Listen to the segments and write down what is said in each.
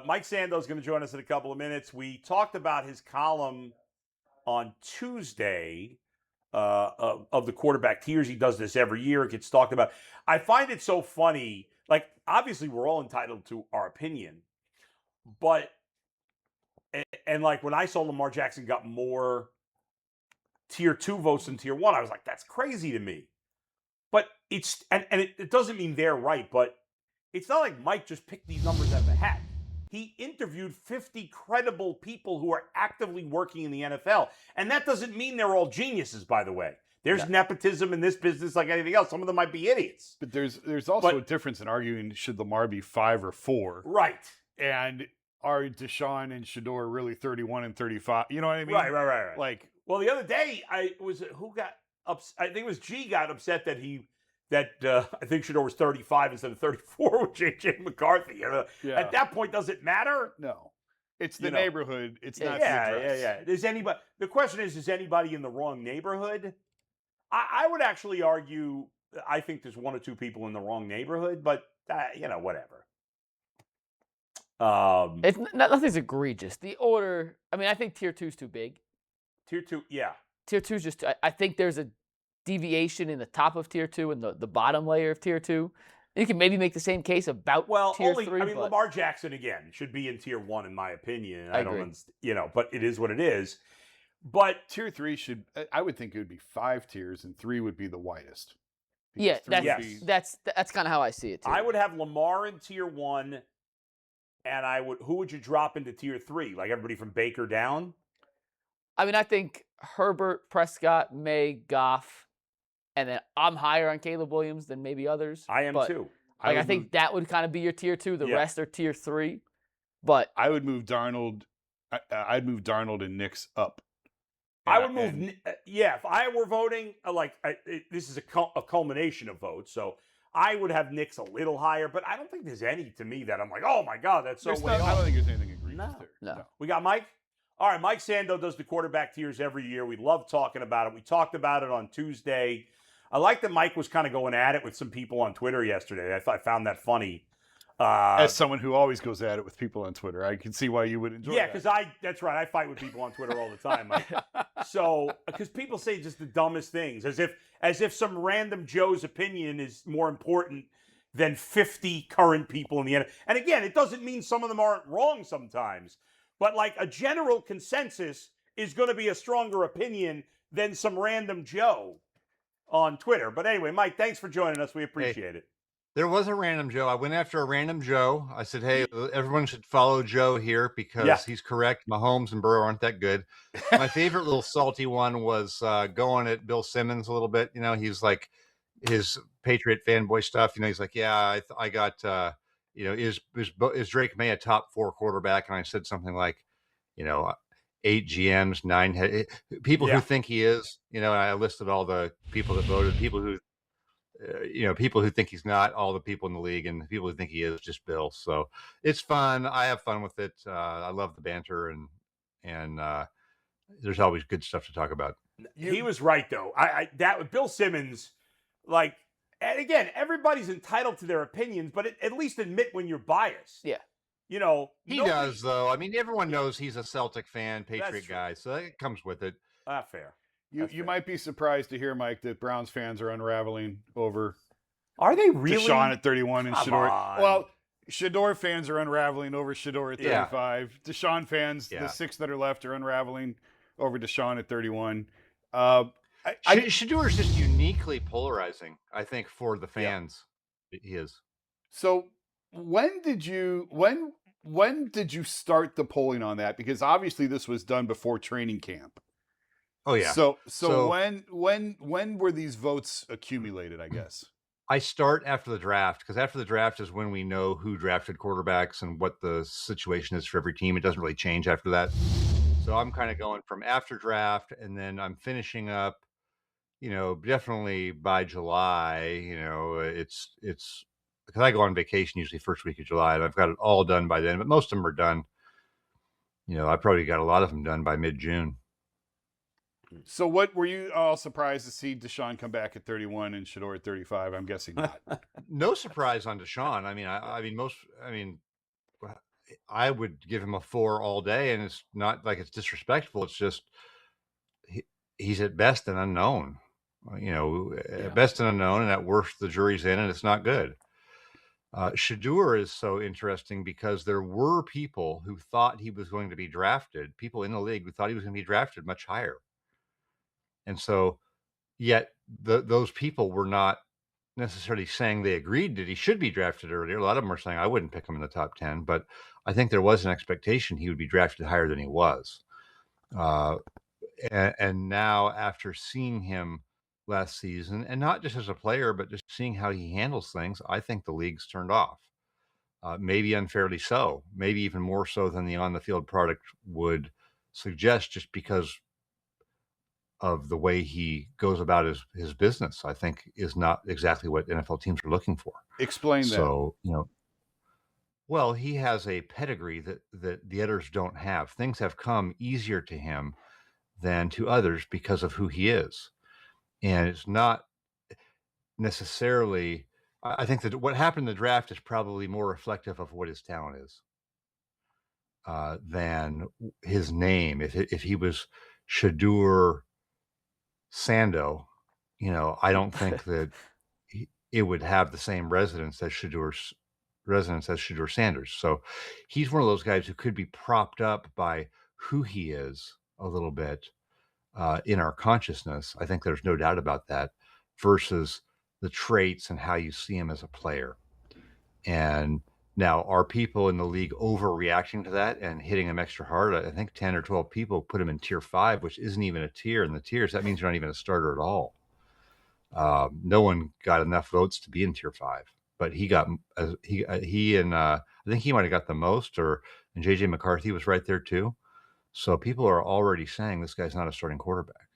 Mike Sando is going to join us in a couple of minutes. We talked about his column on Tuesday of the quarterback tiers. He does this every year. It gets talked about. I find it so funny. Like, obviously, we're all entitled to our opinion. But, and like when I saw Lamar Jackson got more tier 2 votes than tier 1, I was like, that's crazy to me. But it's, and it doesn't mean they're right, but it's not like Mike just picked these numbers out of the hat. He interviewed 50 credible people who are actively working in the NFL. And that doesn't mean they're all geniuses, by the way. There's nepotism in this business like anything else. Some of them might be idiots. But there's also a difference in arguing should Lamar be 5 or 4. Right. And are Deshaun and Shedeur really 31 and 35? You know what I mean? Right. Like, well, the other day, I think it was G got upset that I think Shedeur was 35 instead of 34 with J.J. McCarthy. At that point, does it matter? No. It's the neighborhood. It's not the address. The question is anybody in the wrong neighborhood? I would actually argue, I think there's 1 or 2 people in the wrong neighborhood, but, whatever. Nothing's egregious. The order, I think tier 2 is too big. Tier 2, yeah. Tier 2 is just, I think there's a deviation in the top of tier 2 and the bottom layer of tier 2. You can maybe make the same case about tier 3. Lamar Jackson, again, should be in tier 1, in my opinion. I don't understand, but it is what it is. But tier 3 I would think it would be 5 tiers, and 3 would be the widest. Yeah, that's kind of how I see it too. I would have Lamar in tier 1, and who would you drop into tier 3? Like everybody from Baker down? I think Herbert, Prescott, May, Goff, and then I'm higher on Caleb Williams than maybe others. I am too. I think that would kind of be your tier 2. The rest are tier 3. But I would move Darnold. I'd move Darnold and Nix up. I would move. If I were voting, this is a culmination of votes, so I would have Nix a little higher. But I don't think there's any to me that I'm like, oh my God, that's so way off. I don't think there's anything egregious there. No. We got Mike. All right, Mike Sando does the quarterback tiers every year. We love talking about it. We talked about it on Tuesday. I like that Mike was kind of going at it with some people on Twitter yesterday. I found that funny. As someone who always goes at it with people on Twitter, I can see why you would enjoy that. Yeah, because that's right. I fight with people on Twitter all the time. So, because people say just the dumbest things, as if some random Joe's opinion is more important than 50 current people in the NFL. And again, it doesn't mean some of them aren't wrong sometimes. But like a general consensus is going to be a stronger opinion than some random Joe on Twitter. But anyway, Mike, thanks for joining us. We appreciate it. There was a random Joe. I went after a random Joe. I said, hey, everyone should follow Joe here because he's correct. Mahomes and Burrow aren't that good. My favorite little salty one was going at Bill Simmons a little bit. He's like his Patriot fanboy stuff. He's like, yeah, I got is Drake May a top 4 quarterback? And I said something like, 8 GMs, 9 people who think he is. And I listed all the people that voted, people who think he's not, all the people in the league, and the people who think he is, just Bill. So it's fun. I have fun with it. I love the banter, and there's always good stuff to talk about. He was right though. That with Bill Simmons, and again, everybody's entitled to their opinions, but at least admit when you're biased. Yeah. He does, though. Everyone knows he's a Celtic fan, Patriot guy, so it comes with it. Fair. You might be surprised to hear, Mike, that Browns fans are unraveling over. Are they really? Deshaun at 31 and Shedeur. Well, Shedeur fans are unraveling over Shedeur at 35. Yeah. Deshaun fans, the 6 that are left, are unraveling over Deshaun at 31. Shedeur is just uniquely polarizing, I think, for the fans. Yeah. He is. So when did you start the polling on that? Because obviously this was done before training camp. Oh yeah. So when were these votes accumulated, I guess? I start after the draft, because after the draft is when we know who drafted quarterbacks and what the situation is for every team. It doesn't really change after that. So I'm kind of going from after draft, and then I'm finishing up, definitely by July, it's because I go on vacation usually first week of July, and I've got it all done by then, but most of them are done. I probably got a lot of them done by mid-June. So what were you all surprised to see Deshaun come back at 31 and Shedeur at 35? I'm guessing not. No surprise on Deshaun. I would give him a 4 all day, and it's not like it's disrespectful. It's just he's at best an unknown. At best an unknown, and at worst the jury's in, and it's not good. Shedeur is so interesting because there were people who thought he was going to be drafted, people in the league who thought he was going to be drafted much higher. And so, yet those people were not necessarily saying they agreed that he should be drafted earlier. A lot of them are saying, I wouldn't pick him in the top 10, but I think there was an expectation he would be drafted higher than he was. And now, after seeing him last season, and not just as a player, but just seeing how he handles things, I think the league's turned off. Maybe unfairly so, maybe even more so than the on-the-field product would suggest, just because of the way he goes about his business, I think is not exactly what NFL teams are looking for. Explain that. So, well, he has a pedigree that the others don't have. Things have come easier to him than to others because of who he is. And it's not necessarily, I think that what happened in the draft is probably more reflective of what his talent is than his name. If he was Shedeur Sando, I don't think that it would have the same resonance as Shedeur Sanders. So he's one of those guys who could be propped up by who he is a little bit in our consciousness. I think there's no doubt about that, versus the traits and how you see him as a player. And now, are people in the league overreacting to that and hitting him extra hard? I think 10 or 12 people put him in tier 5, which isn't even a tier in the tiers. That means you're not even a starter at all. No one got enough votes to be in tier 5, but he got he and I think he might have got the most, and JJ McCarthy was right there too. So people are already saying this guy's not a starting quarterback.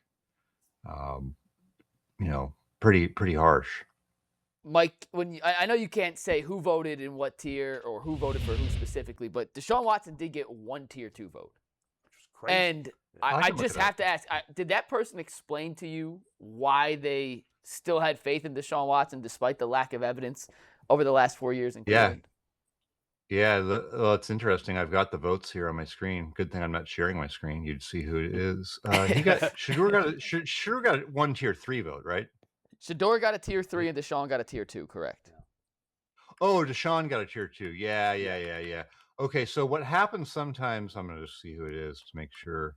Pretty harsh. Mike, I know you can't say who voted in what tier or who voted for who specifically, but Deshaun Watson did get one tier 2 vote. Which is crazy. And I just have to ask, did that person explain to you why they still had faith in Deshaun Watson despite the lack of evidence over the last 4 years in Cleveland? Yeah, well, it's interesting. I've got the votes here on my screen. Good thing I'm not sharing my screen. You'd see who it is. Shedeur got a 1 tier 3 vote, right? Shedeur got a tier 3 and Deshaun got a tier 2, correct? Oh, Deshaun got a tier 2. Yeah. Okay, so what happens sometimes, I'm going to just see who it is to make sure.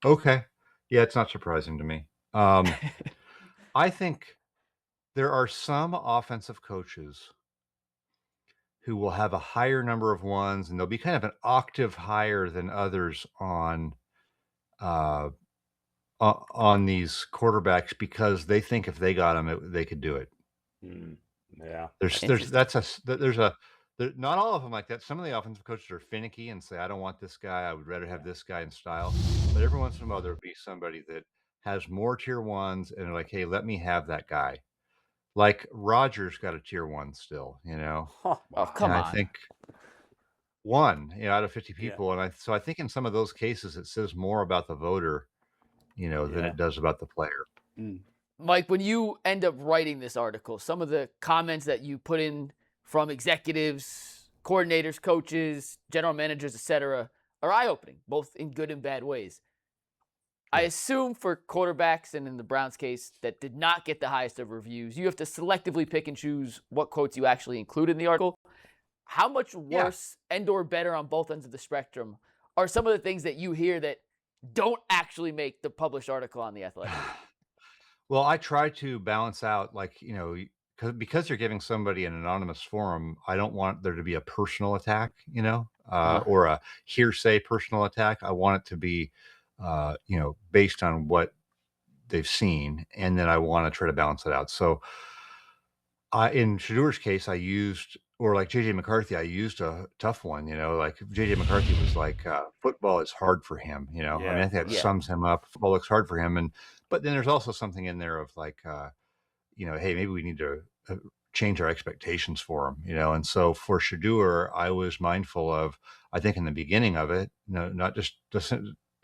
Okay. Yeah, it's not surprising to me. I think there are some offensive coaches who will have a higher number of ones, and they'll be kind of an octave higher than others on these quarterbacks because they think if they got them, they could do it. Yeah, not all of them like that. Some of the offensive coaches are finicky and say, I don't want this guy. I would rather have this guy in style. But every once in a while, there'll be somebody that has more tier 1s and they're like, hey, let me have that guy. Like Rodgers got a tier 1 still, Oh, come on. I think 1, out of 50 people. Yeah. And I think in some of those cases, it says more about the voter, than it does about the player. Mike, when you end up writing this article, some of the comments that you put in from executives, coordinators, coaches, general managers, etc., are eye-opening, both in good and bad ways. I assume for quarterbacks, and in the Browns' case, that did not get the highest of reviews, you have to selectively pick and choose what quotes you actually include in the article. How much worse and or better on both ends of the spectrum are some of the things that you hear that don't actually make the published article on The Athletic? Well, I try to balance out, because you're giving somebody an anonymous forum, I don't want there to be a personal attack, or a hearsay personal attack. I want it to be, based on what they've seen, and then I want to try to balance it out. So, in Shedeur's case, I used, or like JJ McCarthy, I used a tough one. Like JJ McCarthy was like, football is hard for him. I mean, I think that sums him up. Football looks hard for him, but then there's also something in there of like, hey, maybe we need to change our expectations for him, And so for Shedeur, I was mindful of, I think in the beginning of it, not just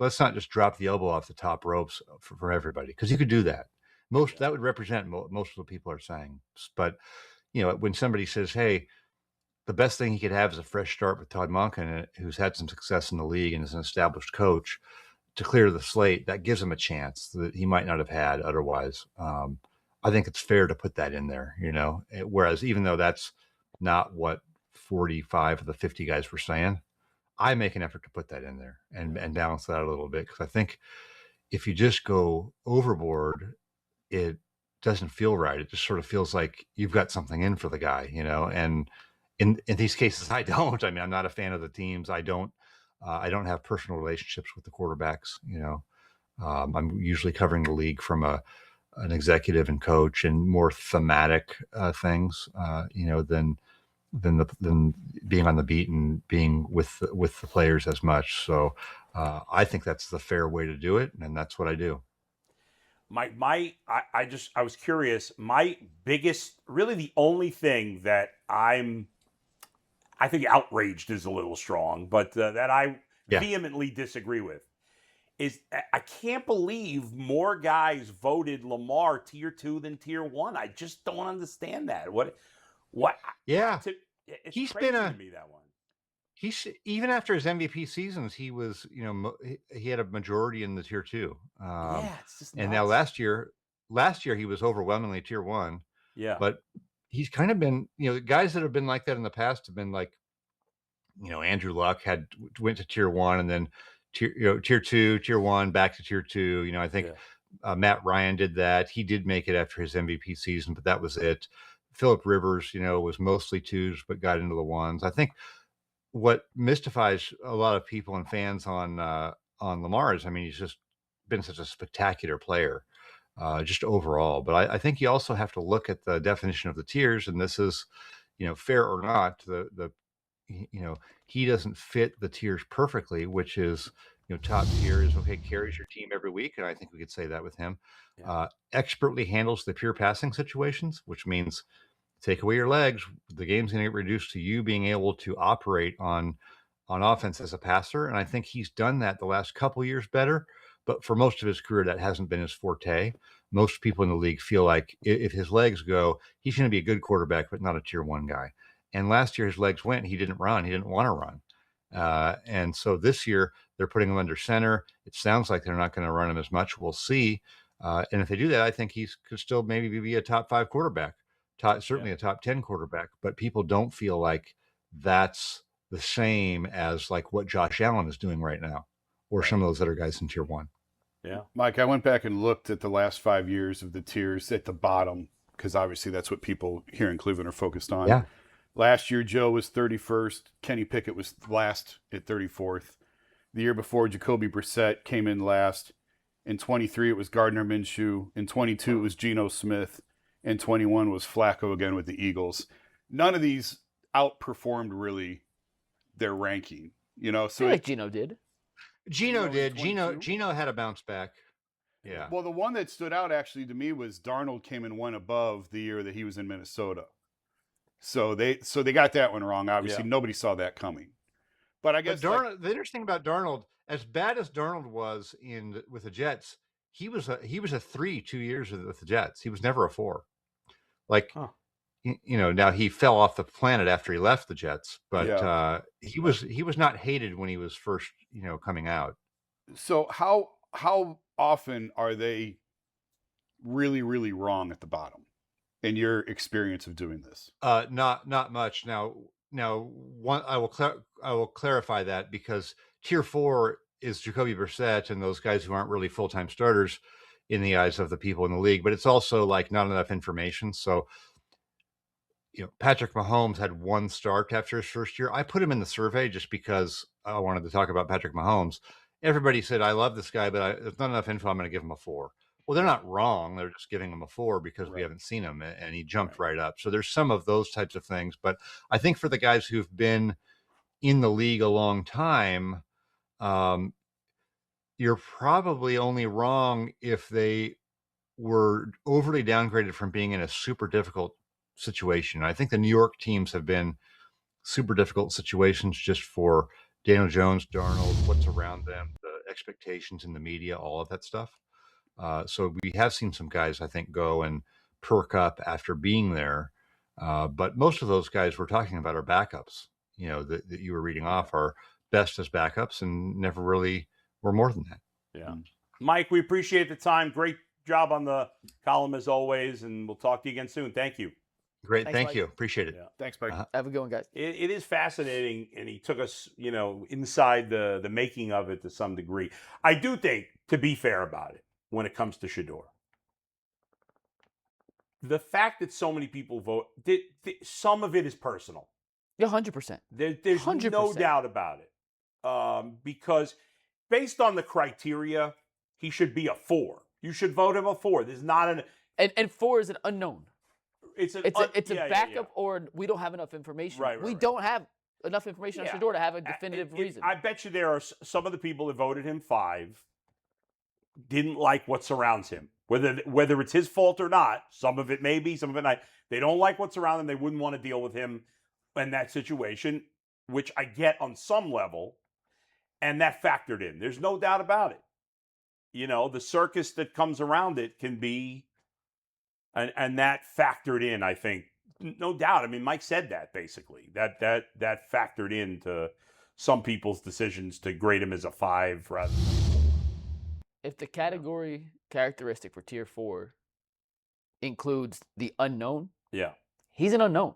let's not just drop the elbow off the top ropes for everybody, because you could do that. That would represent most of what people are saying. But when somebody says, hey, the best thing he could have is a fresh start with Todd Monken, who's had some success in the league and is an established coach, to clear the slate. That gives him a chance that he might not have had otherwise. I think it's fair to put that in there, whereas even though that's not what 45 of the 50 guys were saying, I make an effort to put that in there and balance that out a little bit. Because I think if you just go overboard, it doesn't feel right. It just sort of feels like you've got something in for the guy, and in these cases, I don't. I mean, I'm not a fan of the teams. I don't have personal relationships with the quarterbacks. I'm usually covering the league from an executive and coach and more thematic things, than being on the beat and being with the players as much. So I think that's the fair way to do it, and that's what I do. I was curious. My biggest, really the only thing that I think outraged is a little strong, but that I vehemently disagree with is I can't believe more guys voted Lamar tier 2 than tier 1. I just don't understand that. What? Yeah, it's he's crazy been to me, that one. He's even after his MVP seasons, he was, he had a majority in the tier 2. It's just nuts. And now last year he was overwhelmingly tier 1. Yeah, but he's kind of been, guys that have been like that in the past have been like, Andrew Luck went to tier 1 and then tier 2, tier 1, back to tier 2. I think Matt Ryan did that. He did make it after his MVP season, but that was it. Phillip Rivers, was mostly 2s, but got into the 1s. I think what mystifies a lot of people and fans on Lamar is, he's just been such a spectacular player, just overall. But I think you also have to look at the definition of the tiers, and this is, fair or not, he doesn't fit the tiers perfectly, which is, top tier is okay, carries your team every week, and I think we could say that with him. Expertly handles the pure passing situations, which means take away your legs, the game's going to get reduced to you being able to operate on offense as a passer. And I think he's done that the last couple years better. But for most of his career, that hasn't been his forte. Most people in the league feel like if his legs go, he's going to be a good quarterback, but not a tier 1 guy. And last year his legs went, he didn't run. He didn't want to run. And so this year they're putting him under center. It sounds like they're not going to run him as much. We'll see. And if they do that, I think he could still maybe be a top 5 quarterback. Certainly a top 10 quarterback, but people don't feel like that's the same as like what Josh Allen is doing right now, or some of those other guys in tier 1. Yeah. Mike, I went back and looked at the last 5 years of the tiers at the bottom, because obviously that's what people here in Cleveland are focused on. Yeah. Last year, Joe was 31st. Kenny Pickett was last at 34th. The year before, Jacoby Brissett came in last. In 23, it was Gardner Minshew. In 22, it was Geno Smith. And 21 was Flacco again with the Eagles. None of these outperformed really their ranking, So I feel like Geno did. Geno did. Geno had a bounce back. Yeah. Well, the one that stood out actually to me was Darnold came in 1 above the year that he was in Minnesota. So they got that one wrong. Obviously, nobody saw that coming. But I guess the interesting about Darnold, as bad as Darnold was with the Jets, he was a 3 2 years with the Jets. He was never a 4. Now he fell off the planet after he left the Jets, but he was not hated when he was first, coming out. So how often are they really, really wrong at the bottom in your experience of doing this? Not much. Now one, I will clarify that, because tier 4 is Jacoby Brissett and those guys who aren't really full-time starters in the eyes of the people in the league, but it's also like not enough information. So, Patrick Mahomes had 1 start after his first year. I put him in the survey just because I wanted to talk about Patrick Mahomes. Everybody said, I love this guy, but there's not enough info. I'm going to give him a 4. Well, they're not wrong. They're just giving him a 4 because we haven't seen him, and he jumped right up. So there's some of those types of things. But I think for the guys who've been in the league a long time, you're probably only wrong if they were overly downgraded from being in a super difficult situation. I think the New York teams have been super difficult situations just for Daniel Jones, Darnold, what's around them, the expectations in the media, all of that stuff. So we have seen some guys, I think, go and perk up after being there. But most of those guys we're talking about are backups. That you were reading off are best as backups and never really were more than that. Yeah. Mike, we appreciate the time. Great job on the column as always, and we'll talk to you again soon. Thank you. Great. Thanks, Thank Mike. you. Appreciate it. Yeah. Thanks, Mike. Have a good one, guys. It is fascinating, and he took us, inside the making of it to some degree. I do think, to be fair about it, when it comes to Shedeur, the fact that so many people vote, some of it is personal. Yeah, 100%. There's 100%. no doubt about it. Because based on the criteria, he should be a 4. You should vote him a 4. There's not an and 4 is an unknown. it's a backup, or we don't have enough information. Right, we right. don't have enough information Yeah. on Shedeur to have a definitive reason. I bet you there are some of the people that voted him 5 didn't like what surrounds him. Whether it's his fault or not, some of it may be, some of it not. They don't like what's around them. They wouldn't want to deal with him in that situation, which I get on some level, and that factored in. There's no doubt about it. The circus that comes around it can be, and that factored in, I think, no doubt. I mean, Mike said that basically. That factored into some people's decisions to grade him as a 5 rather than a 4. If the category characteristic for tier 4 includes the unknown, Yeah. he's an unknown.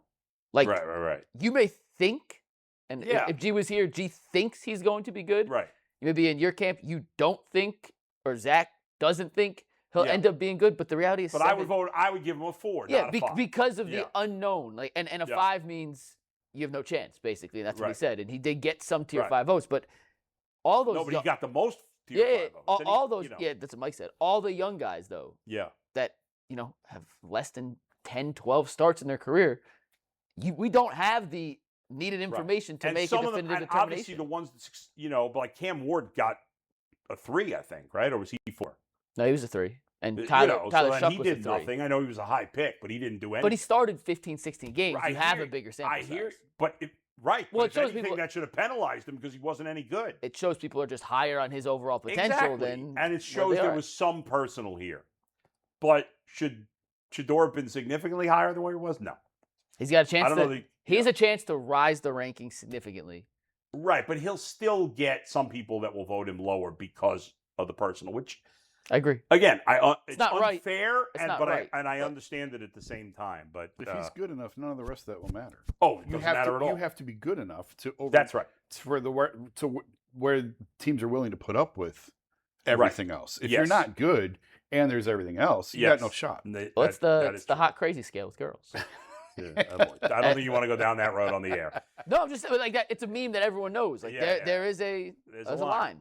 Like, Right. you may think, and Yeah. if G was here, G thinks he's going to be good. Right. You may be in your camp, you don't think, or Zach doesn't think he'll Yeah. end up being good, but the reality is But I would give him a 4, yeah, not a 5. because of Yeah. the unknown. Like, and a Yeah. 5 means you have no chance, basically. And that's what he Right. said. And he did get some tier Right. 5 votes, but all those Nobody got the most tier yeah, 5 votes. all those that's what Mike said. All the young guys though Yeah. that have less than 10, 12 starts in their career, we don't have the needed information to And make a some of them, definitive and obviously determination. the ones that, like Cam Ward got a 3, I think, right? Or was he 4? No, he was a 3. And Tyler so Shuck he was a did 3. nothing. I know he was a high pick, but he didn't do anything. But he started 15, 16 games. I You have hear- a bigger sample I hear, size. but Well, but it if shows anything, people- that should have penalized him because he wasn't any good. It shows people are just higher on his overall potential Exactly. than And it where shows they there are. was some personal here. But should Shedeur have been significantly higher than where he was? No. He's got a chance I don't know. he has a chance to rise the rankings significantly. Right, but he'll still get some people that will vote him lower because of the personal, which I agree. again, it's not right. unfair, It's and not but right, I but- understand it at the same time. But If he's good enough, none of the rest of that will matter. it You doesn't have matter to, at all. You have to be good enough to over. That's right. For where teams are willing to put up with everything else. If you're Yes. not good and there's everything else, you got no shot. And Well, it's that the is the true. hot crazy scale with girls. Yeah, I don't think you want to go down that road on the air. No, I'm just like that. It's a meme that everyone knows. Like Yeah, yeah. there's a There's line.